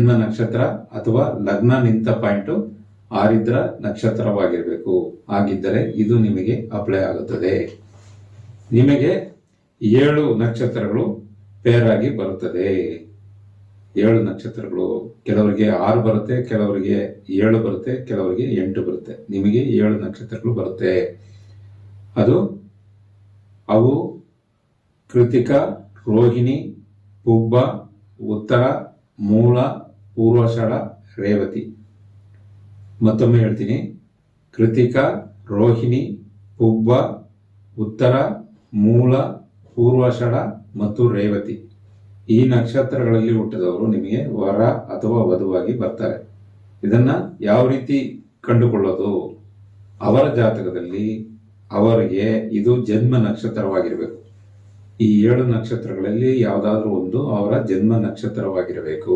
ಜನ್ಮ ನಕ್ಷತ್ರ ಅಥವಾ ಲಗ್ನ ನಿಂತ ಪಾಯಿಂಟ್ ಆರಿದ್ರ ನಕ್ಷತ್ರವಾಗಿರಬೇಕು. ಆಗಿದ್ದರೆ ಇದು ನಿಮಗೆ ಅಪ್ಲೈ ಆಗುತ್ತದೆ. ನಿಮಗೆ 7 ನಕ್ಷತ್ರಗಳು ಪೇರ್ ಆಗಿ ಬರುತ್ತದೆ. 7 ನಕ್ಷತ್ರಗಳು, ಕೆಲವರಿಗೆ 6 ಬರುತ್ತೆ, ಕೆಲವರಿಗೆ 7 ಬರುತ್ತೆ, ಕೆಲವರಿಗೆ 8 ಬರುತ್ತೆ. ನಿಮಗೆ 7 ನಕ್ಷತ್ರಗಳು ಬರುತ್ತೆ. ಅವು ಕೃತಿಕ, ರೋಹಿಣಿ, ಪುಬ್ಬ, ಉತ್ತರ, ಮೂಲ, ಪೂರ್ವಾಷಾಢ, ರೇವತಿ. ಮತ್ತೊಮ್ಮೆ ಹೇಳ್ತೀನಿ, ಕೃತಿಕ, ರೋಹಿಣಿ, ಪುಬ್ಬ, ಉತ್ತರ, ಮೂಲ, ಪೂರ್ವಾಷಾಢ ಮತ್ತು ರೇವತಿ. ಈ ನಕ್ಷತ್ರಗಳಲ್ಲಿ ಹುಟ್ಟಿದವರು ನಿಮಗೆ ವರ ಅಥವಾ ವಧುವಾಗಿ ಬರ್ತಾರೆ. ಇದನ್ನ ಯಾವ ರೀತಿ ಕಂಡುಕೊಳ್ಳೋದು? ಅವರ ಜಾತಕದಲ್ಲಿ ಅವರಿಗೆ ಇದು ಜನ್ಮ ನಕ್ಷತ್ರವಾಗಿರಬೇಕು. ಈ 7 ನಕ್ಷತ್ರಗಳಲ್ಲಿ ಯಾವುದಾದ್ರೂ ಒಂದು ಅವರ ಜನ್ಮ ನಕ್ಷತ್ರವಾಗಿರಬೇಕು.